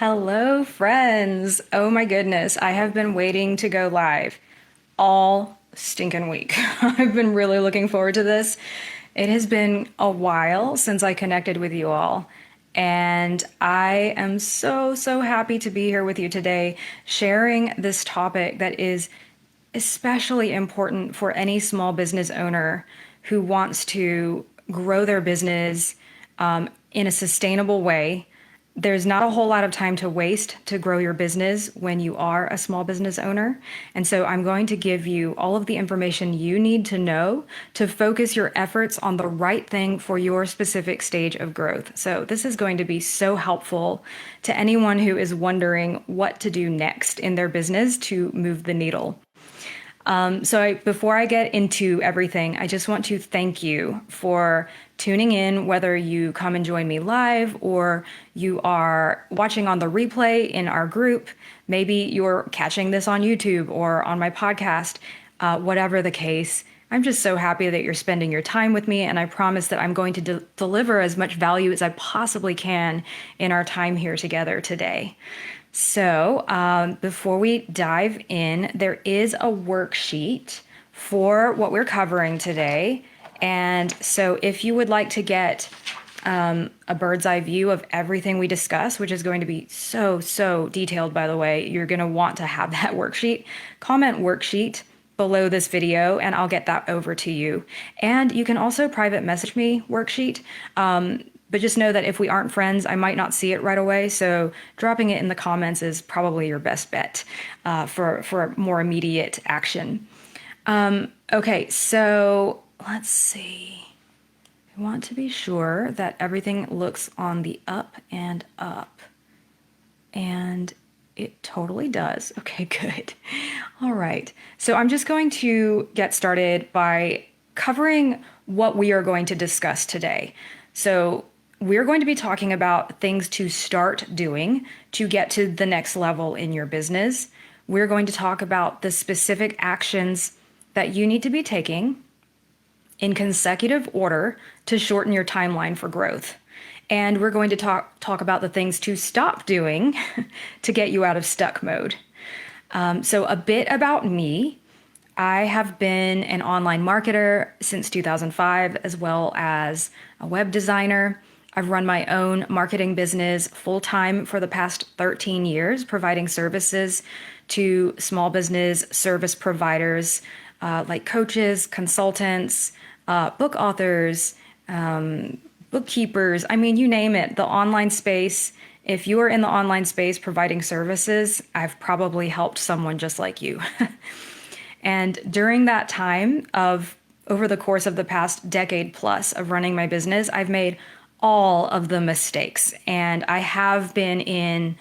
Hello, friends. Oh my goodness, I have been waiting to go live all stinking week. I've been really looking forward to this. It has been a while since I connected with you all, and I am so happy to be here with you today, sharing this topic that is especially important for any small business owner who wants to grow their business in a sustainable way. There's not a whole lot of time to waste to grow your business when you are a small business owner. And so I'm going to give you all of the information you need to know to focus your efforts on the right thing for your specific stage of growth. So this is going to be so helpful to anyone who is wondering what to do next in their business to move the needle. Before I get into everything, I just want to thank you for tuning in, whether you come and join me live or you are watching on the replay in our group. Maybe you're catching this on YouTube or on my podcast, whatever the case. I'm just so happy that you're spending your time with me, and I promise that I'm going to deliver as much value as I possibly can in our time here together today. Before we dive in, there is a worksheet for what we're covering today. And so if you would like to get a bird's eye view of everything we discuss, which is going to be so detailed, by the way, you're going to want to have that worksheet. Comment worksheet below this video and I'll get that over to you. And you can also private message me worksheet. But just know that if we aren't friends, I might not see it right away. So dropping it in the comments is probably your best bet for more immediate action. Okay, so let's see. I want to be sure that everything looks on the up and up. And it totally does. Okay, good. All right. So I'm just going to get started by covering what we are going to discuss today. So we're going to be talking about things to start doing to get to the next level in your business. We're going to talk about the specific actions that you need to be taking in consecutive order to shorten your timeline for growth. And we're going to talk about the things to stop doing to get you out of stuck mode. So a bit about me. I have been an online marketer since 2005, as well as a web designer. I've run my own marketing business full-time for the past 13 years, providing services to small business service providers like coaches, consultants, book authors, bookkeepers. I mean, you name it, the online space. If you are in the online space providing services, I've probably helped someone just like you. And during that time over the course of the past decade plus of running my business, I've made all of the mistakes. And I have been in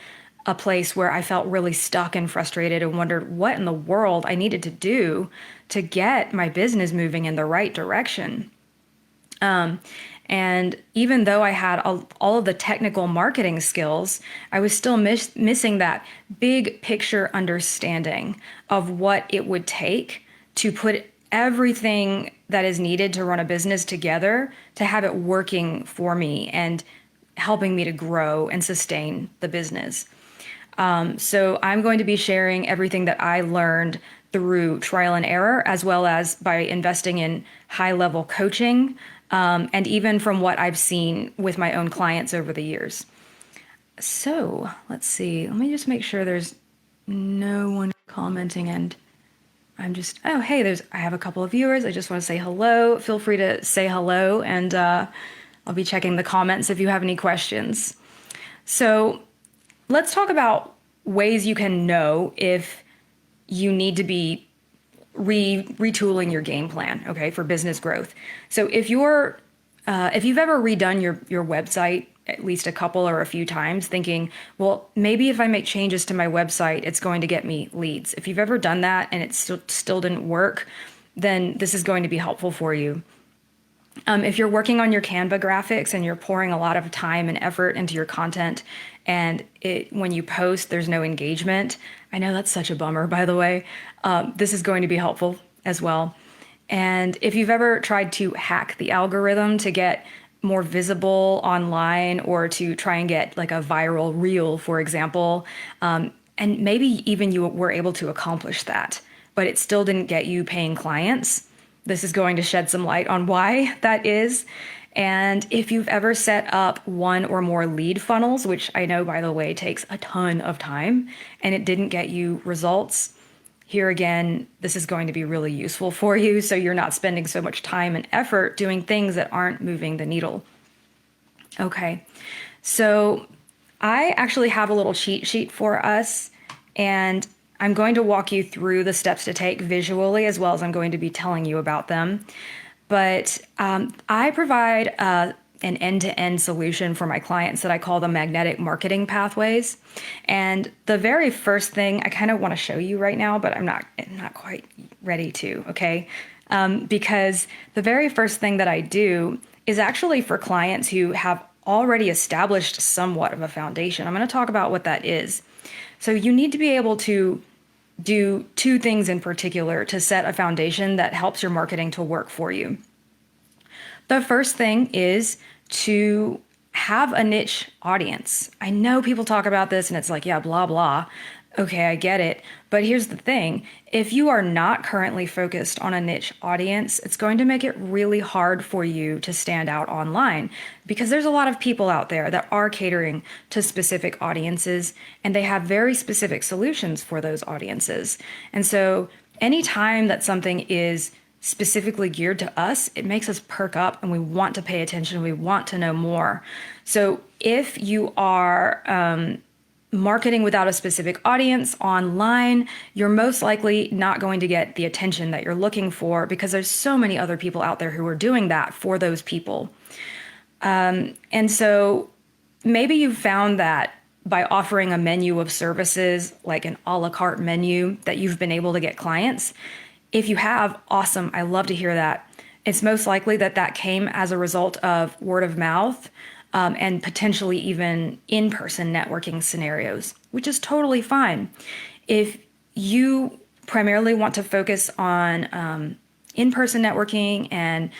a place where I felt really stuck and frustrated and wondered what in the world I needed to do to get my business moving in the right direction. And even though I had all of the technical marketing skills, I was still missing that big picture understanding of what it would take to put everything that is needed to run a business together to have it working for me and helping me to grow and sustain the business. So I'm going to be sharing everything that I learned through trial and error, as well as by investing in high-level coaching, and even from what I've seen with my own clients over the years. So let's see. Let me just make sure there's no one commenting, and oh, hey, I have a couple of viewers. I just want to say hello. Feel free to say hello, and I'll be checking the comments if you have any questions. So let's talk about ways you can know if you need to be retooling your game plan, okay, for business growth. So if you've ever redone your website at least a couple or a few times thinking, well, maybe if I make changes to my website, it's going to get me leads. If you've ever done that and it still didn't work, then this is going to be helpful for you. If you're working on your Canva graphics and you're pouring a lot of time and effort into your content and when you post, there's no engagement, I know that's such a bummer, by the way. This is going to be helpful as well. And if you've ever tried to hack the algorithm to get more visible online or to try and get like a viral reel, for example. And maybe even you were able to accomplish that, but it still didn't get you paying clients. This is going to shed some light on why that is. And if you've ever set up one or more lead funnels, which I know, by the way, takes a ton of time, and it didn't get you results, here again, this is going to be really useful for you so you're not spending so much time and effort doing things that aren't moving the needle. Okay, so I actually have a little cheat sheet for us, and I'm going to walk you through the steps to take visually as well as I'm going to be telling you about them. But I provide an end-to-end solution for my clients that I call the magnetic marketing pathways. And the very first thing I kind of want to show you right now, but I'm not quite ready to, okay? Because the very first thing that I do is actually for clients who have already established somewhat of a foundation. I'm going to talk about what that is. So you need to be able to do two things in particular to set a foundation that helps your marketing to work for you. The first thing is to have a niche audience. I know people talk about this and it's like, yeah, blah, blah. Okay, I get it. But here's the thing. If you are not currently focused on a niche audience, it's going to make it really hard for you to stand out online because there's a lot of people out there that are catering to specific audiences and they have very specific solutions for those audiences. And so anytime that something is specifically geared to us, it makes us perk up and we want to pay attention. We want to know more. So if you are marketing without a specific audience online, you're most likely not going to get the attention that you're looking for because there's so many other people out there who are doing that for those people. And so maybe you've found that by offering a menu of services, like an a la carte menu, that you've been able to get clients. If you have, awesome. I love to hear that. It's most likely that that came as a result of word of mouth, and potentially even in-person networking scenarios, which is totally fine. If you primarily want to focus on in-person networking and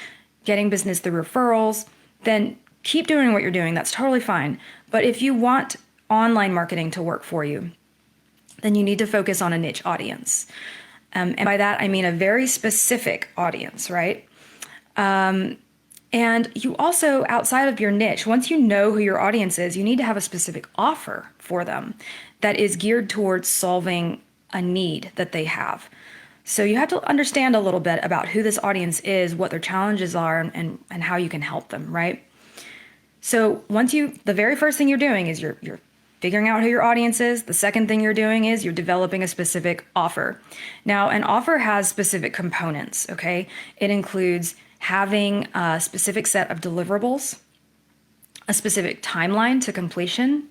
getting business through referrals, then keep doing what you're doing. That's totally fine. But if you want online marketing to work for you, then you need to focus on a niche audience. And by that, I mean a very specific audience, right? And you also, outside of your niche, once you know who your audience is, you need to have a specific offer for them that is geared towards solving a need that they have. So you have to understand a little bit about who this audience is, what their challenges are, and how you can help them, right? So the very first thing you're doing is you're figuring out who your audience is. The second thing you're doing is you're developing a specific offer. Now, an offer has specific components, okay? It includes having a specific set of deliverables, a specific timeline to completion,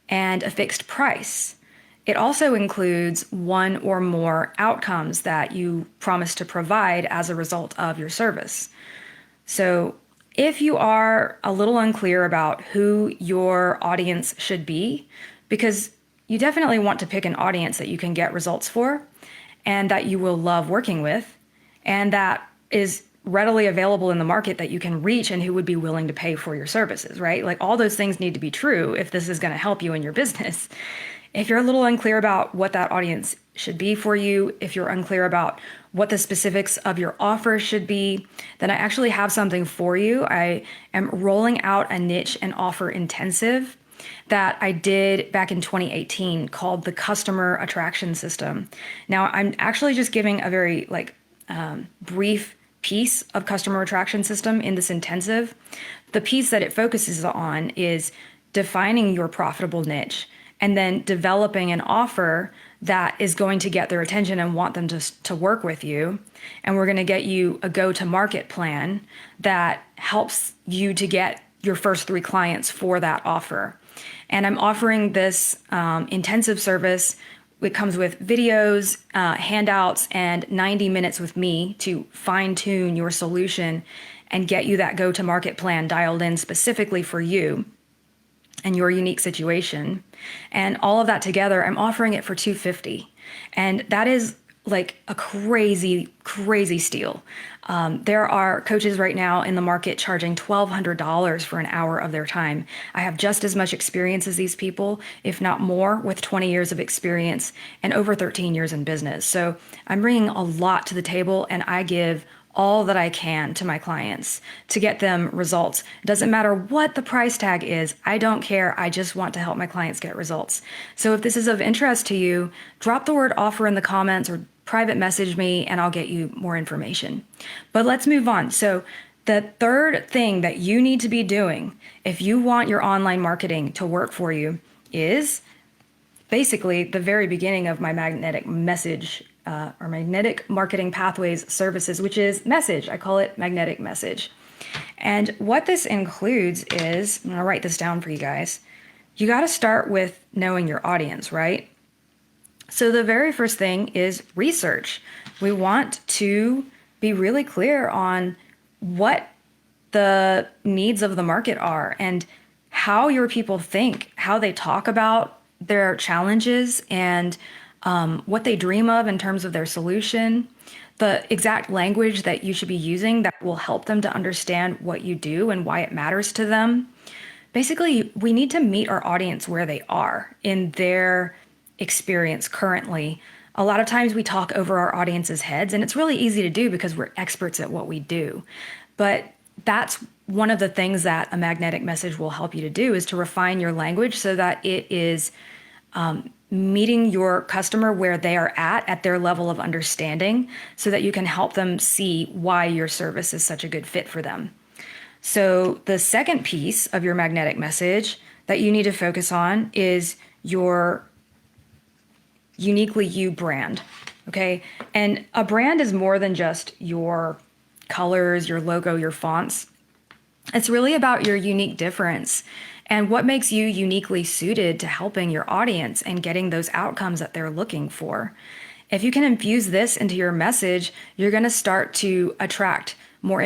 and a fixed price. It also includes one or more outcomes that you promise to provide as a result of your service. So if you are a little unclear about who your audience should be, because you definitely want to pick an audience that you can get results for and that you will love working with, and that is readily available in the market that you can reach and who would be willing to pay for your services, right? Like all those things need to be true if this is going to help you in your business. If you're a little unclear about what that audience should be for you, if you're unclear about what the specifics of your offer should be, then I actually have something for you. I am rolling out a niche and offer intensive that I did back in 2018 called the Customer Attraction System. Now, I'm actually just giving a very brief piece of customer attraction system in this intensive. The piece that it focuses on is defining your profitable niche and then developing an offer that is going to get their attention and want them to work with you. And we're going to get you a go-to-market plan that helps you to get your first 3 clients for that offer. And I'm offering this intensive service. It comes with videos, handouts, and 90 minutes with me to fine-tune your solution and get you that go-to-market plan dialed in specifically for you and your unique situation. And all of that together, I'm offering it for $250. And that is like a crazy, crazy steal. There are coaches right now in the market charging $1,200 for an hour of their time. I have just as much experience as these people, if not more, with 20 years of experience and over 13 years in business. So I'm bringing a lot to the table, and I give all that I can to my clients to get them results. It doesn't matter what the price tag is. I don't care. I just want to help my clients get results. So if this is of interest to you, drop the word offer in the comments or private message me and I'll get you more information. But let's move on. So the third thing that you need to be doing if you want your online marketing to work for you is basically the very beginning of my magnetic message or magnetic marketing pathways services, which is message. I call it magnetic message. And what this includes is, I'm gonna write this down for you guys. You got to start with knowing your audience, right? So the very first thing is research. We want to be really clear on what the needs of the market are and how your people think, how they talk about their challenges and what they dream of in terms of their solution, the exact language that you should be using that will help them to understand what you do and why it matters to them. Basically, we need to meet our audience where they are in their experience currently. A lot of times we talk over our audience's heads, and it's really easy to do because we're experts at what we do. But that's one of the things that a magnetic message will help you to do is to refine your language so that it is meeting your customer where they are at their level of understanding, so that you can help them see why your service is such a good fit for them. So the second piece of your magnetic message that you need to focus on is your uniquely you brand, okay? And a brand is more than just your colors, your logo, your fonts. It's really about your unique difference and what makes you uniquely suited to helping your audience and getting those outcomes that they're looking for. If you can infuse this into your message, you're going to start to attract more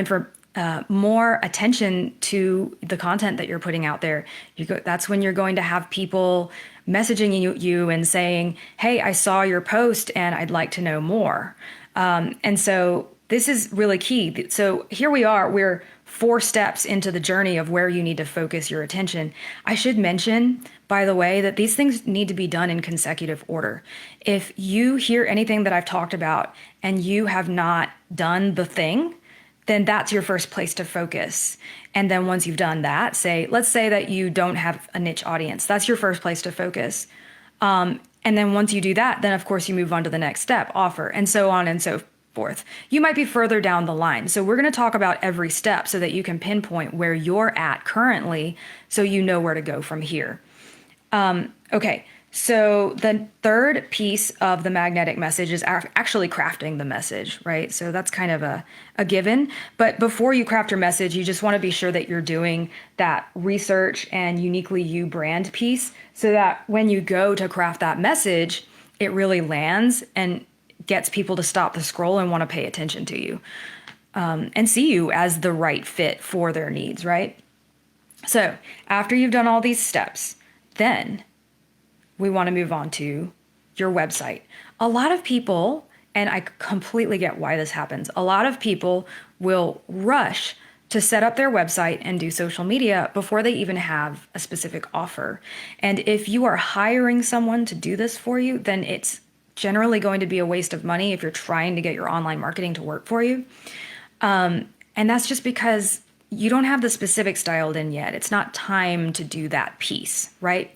attention to the content that you're putting out there. That's when you're going to have people messaging you and saying, hey, I saw your post and I'd like to know more. And so this is really key. So here we are, we're 4 steps into the journey of where you need to focus your attention. I should mention, by the way, that these things need to be done in consecutive order. If you hear anything that I've talked about and you have not done the thing, then that's your first place to focus. And then once you've done that, let's say that you don't have a niche audience. That's your first place to focus. And then once you do that, then of course you move on to the next step, offer, and so on and so forth. You might be further down the line. So we're going to talk about every step so that you can pinpoint where you're at currently so you know where to go from here. Okay. So the third piece of the magnetic message is actually crafting the message, right? So that's kind of a given. But before you craft your message, you just want to be sure that you're doing that research and uniquely you brand piece so that when you go to craft that message, it really lands and gets people to stop the scroll and want to pay attention to you and see you as the right fit for their needs, right? So after you've done all these steps, then we want to move on to your website. A lot of people, and I completely get why this happens, a lot of people will rush to set up their website and do social media before they even have a specific offer. And if you are hiring someone to do this for you, then it's generally going to be a waste of money if you're trying to get your online marketing to work for you. And that's just because you don't have the specifics dialed in yet. It's not time to do that piece, right?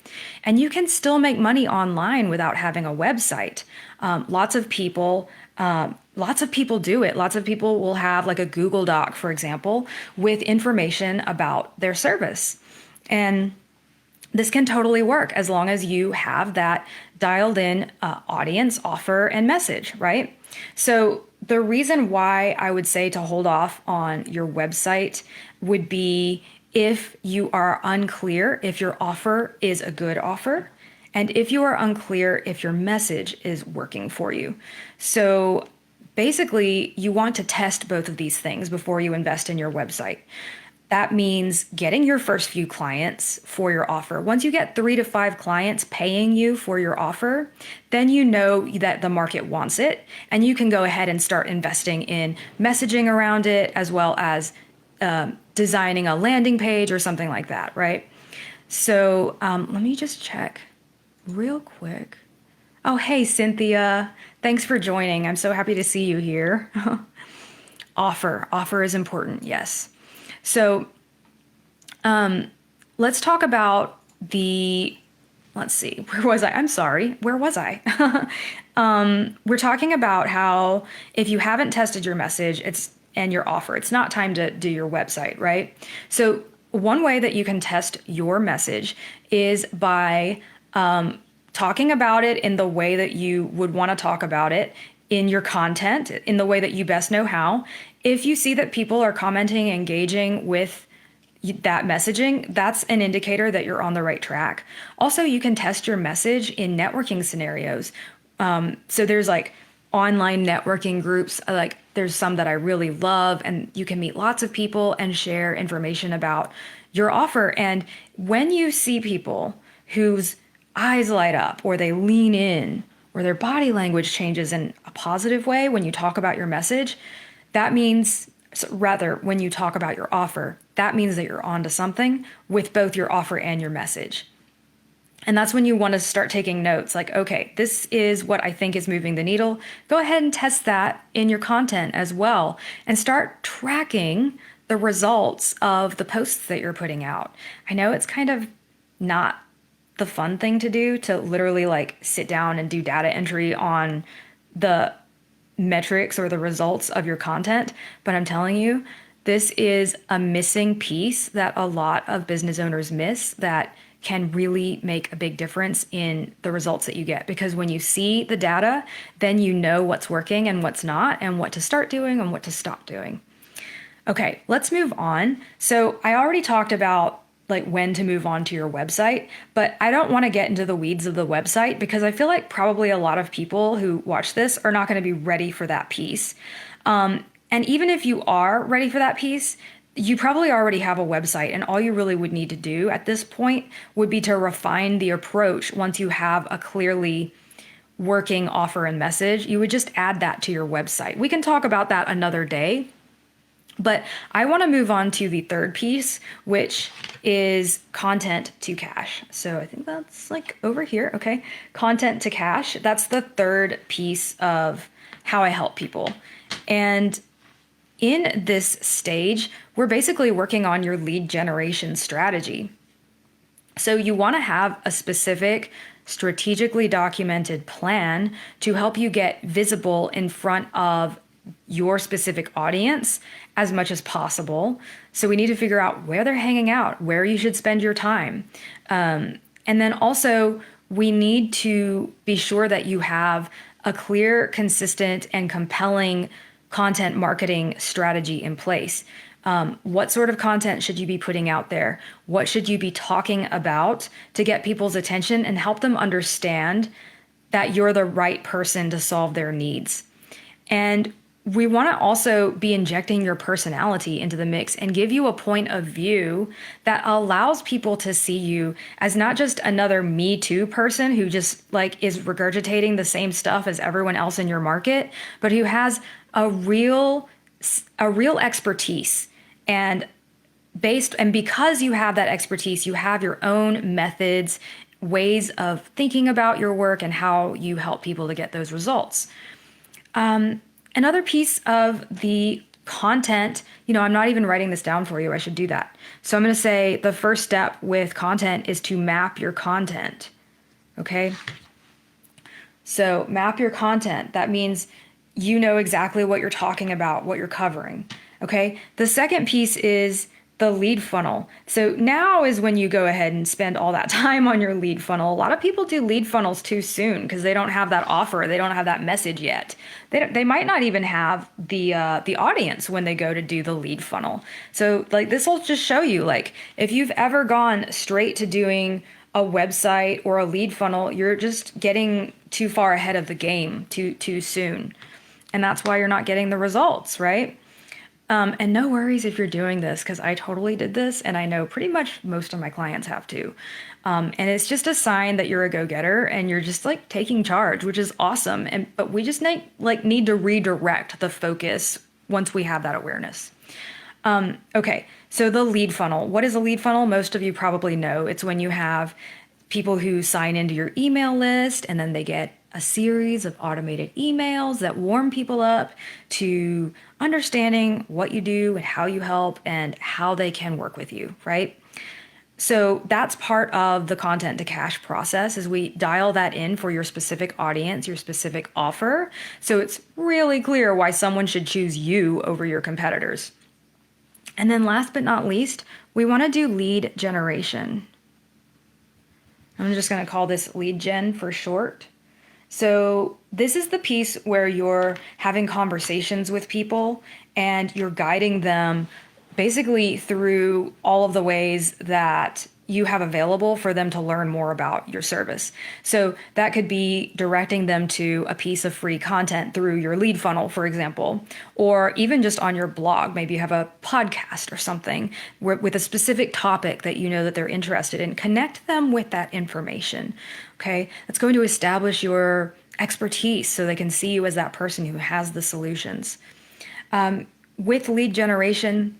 And you can still make money online without having a website. Lots of people do it. Lots of people will have like a Google Doc, for example, with information about their service. And this can totally work as long as you have that dialed in audience, offer, and message, right? So the reason why I would say to hold off on your website would be if you are unclear if your offer is a good offer and if you are unclear if your message is working for you. So basically, you want to test both of these things before you invest in your website. that means getting your first few clients for your offer. Once you get 3 to 5 clients paying you for your offer, then you know that the market wants it, and you can go ahead and start investing in messaging around it, as well as designing a landing page or something like that, right? So let me just check real quick. Oh, hey, Cynthia. Thanks for joining. I'm so happy to see you here. Offer is important, yes. So let's talk about let's see, where was I? I'm sorry, where was I? We're talking about how if you haven't tested your message, and your offer, it's not time to do your website, right? So one way that you can test your message is by talking about it in the way that you would want to talk about it in your content, in the way that you best know how. If you see that people are commenting, engaging with that messaging, that's an indicator that you're on the right track. Also, you can test your message in networking scenarios. So there's like online networking groups, like there's some that I really love, and you can meet lots of people and share information about your offer. And when you see people whose eyes light up, or they lean in, or their body language changes in a positive way when you talk about your message, that means, rather, when you talk about your offer, that means that you're onto something with both your offer and your message. And that's when you want to start taking notes, like, okay, this is what I think is moving the needle. Go ahead and test that in your content as well, and start tracking the results of the posts that you're putting out. I know it's kind of not the fun thing to do, to literally like sit down and do data entry on the metrics or the results of your content, but I'm telling you, this is a missing piece that a lot of business owners miss, that can really make a big difference in the results that you get. Because when you see the data, then you know what's working and what's not, and what to start doing and what to stop doing. Okay, let's move on. So I already talked about like when to move on to your website, but I don't want to get into the weeds of the website, because I feel like probably a lot of people who watch this are not going to be ready for that piece. And even if you are ready for that piece, you probably already have a website, and all you really would need to do at this point would be to refine the approach. Once you have a clearly working offer and message, you would just add that to your website. We can talk about that another day, but I want to move on to the third piece, which is content to cash. So I think that's like over here. Okay. Content to cash. That's the third piece of how I help people. And in this stage, we're basically working on your lead generation strategy. So you want to have a specific, strategically documented plan to help you get visible in front of your specific audience as much as possible. So we need to figure out where they're hanging out, where you should spend your time. And then also, we need to be sure that you have a clear, consistent, and compelling content marketing strategy in place. What sort of content should you be putting out there? What should you be talking about to get people's attention and help them understand that you're the right person to solve their needs? And we want to also be injecting your personality into the mix and give you a point of view that allows people to see you as not just another Me Too person who just like is regurgitating the same stuff as everyone else in your market, but who has a real expertise. And because you have that expertise, you have your own methods, ways of thinking about your work, and how you help people to get those results. Another piece of the content, I'm not even writing this down for you. I should do that. So I'm going to say the first step with content is to map your content. Okay. So map your content. That means you know exactly what you're talking about, what you're covering. Okay. The second piece is the lead funnel. So now is when you go ahead and spend all that time on your lead funnel. A lot of people do lead funnels too soon because they don't have that offer. They don't have that message yet. They might not even have the audience when they go to do the lead funnel. So like this will just show you, like, if you've ever gone straight to doing a website or a lead funnel, you're just getting too far ahead of the game too soon. And that's why you're not getting the results, right? And no worries if you're doing this, because I totally did this, and I know pretty much most of my clients have too. And it's just a sign that you're a go-getter and you're just like taking charge, which is awesome. And but we just need to redirect the focus once we have that awareness. Okay, so the lead funnel. What is a lead funnel? Most of you probably know. It's when you have people who sign into your email list and then they get a series of automated emails that warm people up to understanding what you do and how you help and how they can work with you, right? So that's part of the content to cash process is we dial that in for your specific audience, your specific offer. So it's really clear why someone should choose you over your competitors. And then last but not least, we want to do lead generation. I'm just going to call this lead gen for short. So this is the piece where you're having conversations with people and you're guiding them basically through all of the ways that you have available for them to learn more about your service. So that could be directing them to a piece of free content through your lead funnel, for example, or even just on your blog. Maybe you have a podcast or something with a specific topic that you know that they're interested in. Connect them with that information. Okay, that's going to establish your expertise so they can see you as that person who has the solutions. With lead generation,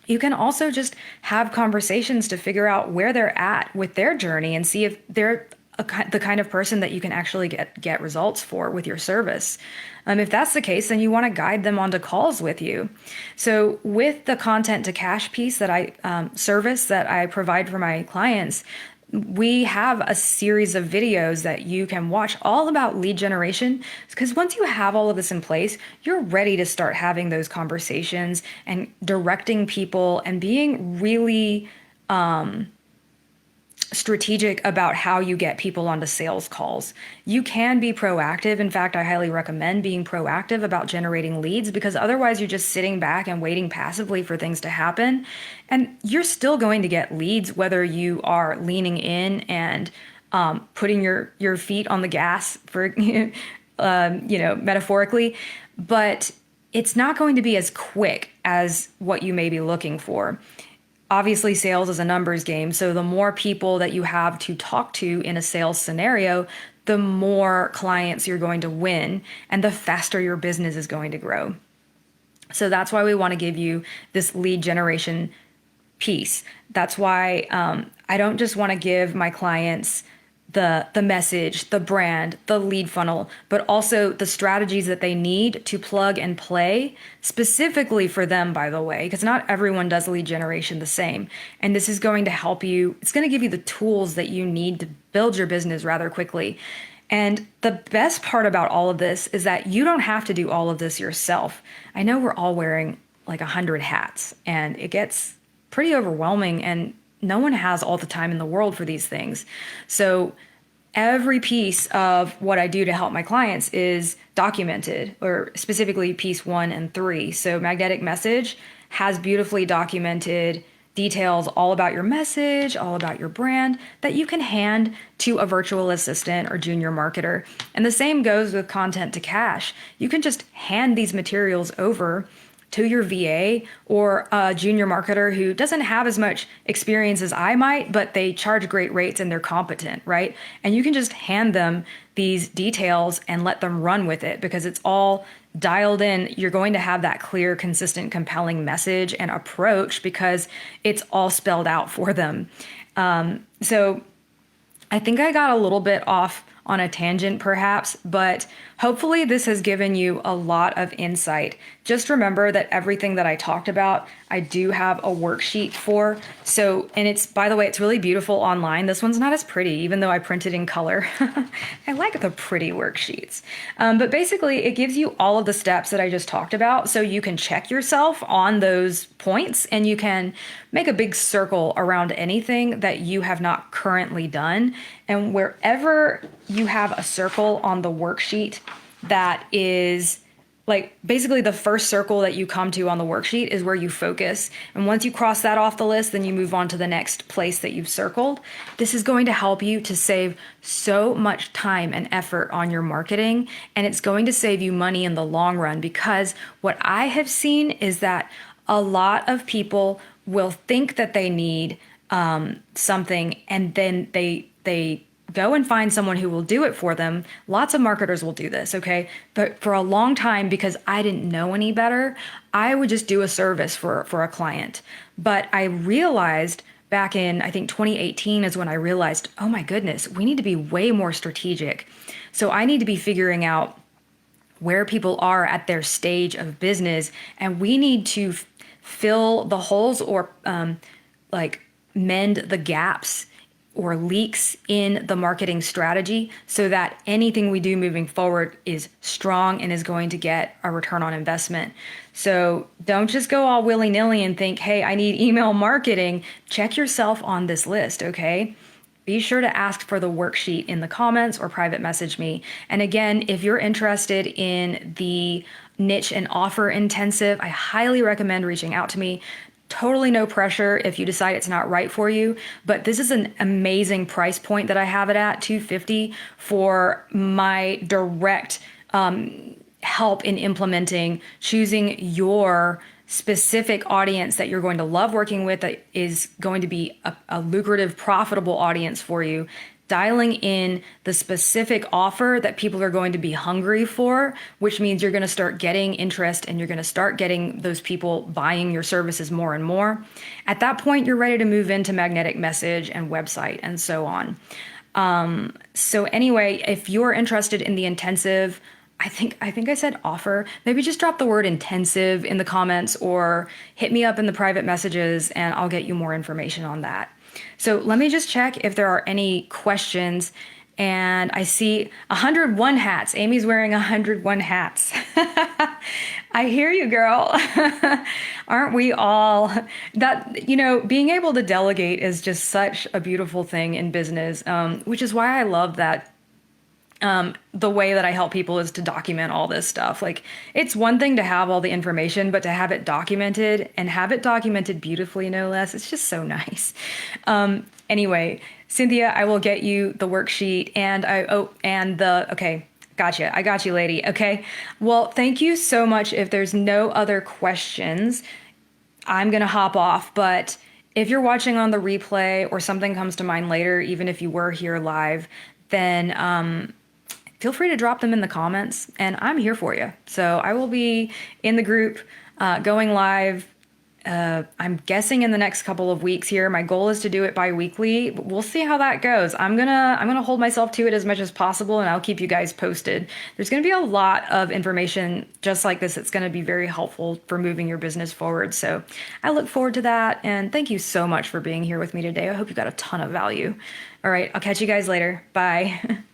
you can also just have conversations to figure out where they're at with their journey and see if they're the kind of person that you can actually get results for with your service. If that's the case, then you want to guide them onto calls with you. So with the content to cash piece that service that I provide for my clients, we have a series of videos that you can watch all about lead generation, because once you have all of this in place, you're ready to start having those conversations and directing people and being really strategic about how you get people onto sales calls. You can be proactive. In fact, I highly recommend being proactive about generating leads, because otherwise you're just sitting back and waiting passively for things to happen. And you're still going to get leads whether you are leaning in and putting your feet on the gas for, metaphorically, but it's not going to be as quick as what you may be looking for. Obviously, sales is a numbers game. So the more people that you have to talk to in a sales scenario, the more clients you're going to win and the faster your business is going to grow. So that's why we want to give you this lead generation piece. That's why I don't just want to give my clients the message, the brand, the lead funnel, but also the strategies that they need to plug and play specifically for them, by the way, because not everyone does lead generation the same. And this is going to help you. It's going to give you the tools that you need to build your business rather quickly. And the best part about all of this is that you don't have to do all of this yourself. I know we're all wearing like 100 hats and it gets pretty overwhelming, and no one has all the time in the world for these things. So every piece of what I do to help my clients is documented, or specifically piece 1 and 3. So magnetic message has beautifully documented details all about your message, all about your brand that you can hand to a virtual assistant or junior marketer. And the same goes with content to cash. You can just hand these materials over to your VA or a junior marketer who doesn't have as much experience as I might, but they charge great rates and they're competent, right? And you can just hand them these details and let them run with it, because it's all dialed in. You're going to have that clear, consistent, compelling message and approach because it's all spelled out for them. So I think I got a little bit off on a tangent perhaps, but hopefully this has given you a lot of insight. Just remember that everything that I talked about, I do have a worksheet for. So, and it's, by the way, it's really beautiful online. This one's not as pretty, even though I printed in color. I like the pretty worksheets. But basically it gives you all of the steps that I just talked about. So you can check yourself on those points and you can make a big circle around anything that you have not currently done. And wherever you have a circle on the worksheet that is like basically the first circle that you come to on the worksheet is where you focus. And once you cross that off the list, then you move on to the next place that you've circled. This is going to help you to save so much time and effort on your marketing. And it's going to save you money in the long run, because what I have seen is that a lot of people will think that they need something, and then they go and find someone who will do it for them. Lots of marketers will do this, okay? But for a long time, because I didn't know any better, I would just do a service for a client. But I realized back in, I think 2018 is when I realized, oh my goodness, we need to be way more strategic. So I need to be figuring out where people are at their stage of business, and we need to fill the holes, or like mend the gaps or leaks in the marketing strategy, so that anything we do moving forward is strong and is going to get a return on investment. So don't just go all willy-nilly and think, hey, I need email marketing. Check yourself on this list, okay? Be sure to ask for the worksheet in the comments or private message me. And again, if you're interested in the niche and offer intensive, I highly recommend reaching out to me. Totally no pressure if you decide it's not right for you, but this is an amazing price point that I have it at, $250, for my direct help in implementing, choosing your specific audience that you're going to love working with, that is going to be a lucrative, profitable audience for you. Dialing in the specific offer that people are going to be hungry for, which means you're going to start getting interest and you're going to start getting those people buying your services more and more. At that point, you're ready to move into magnetic message and website and so on. So anyway, if you're interested in the intensive, I think I said offer. Maybe just drop the word intensive in the comments or hit me up in the private messages and I'll get you more information on that. So let me just check if there are any questions. And I see 101 hats. Amy's wearing 101 hats. I hear you, girl. Aren't we all? That, being able to delegate is just such a beautiful thing in business, which is why I love that. The way that I help people is to document all this stuff. Like, it's one thing to have all the information, but to have it documented, and have it documented beautifully, no less, it's just so nice. Anyway, Cynthia, I will get you the worksheet okay, gotcha. I got you, lady. Okay. Well, thank you so much. If there's no other questions, I'm going to hop off, but if you're watching on the replay or something comes to mind later, even if you were here live, then, feel free to drop them in the comments, and I'm here for you. So I will be in the group, going live. I'm guessing in the next couple of weeks here. My goal is to do it bi-weekly, but we'll see how that goes. I'm gonna hold myself to it as much as possible, and I'll keep you guys posted. There's gonna be a lot of information just like this. It's gonna be very helpful for moving your business forward. So I look forward to that, and thank you so much for being here with me today. I hope you got a ton of value. All right, I'll catch you guys later. Bye.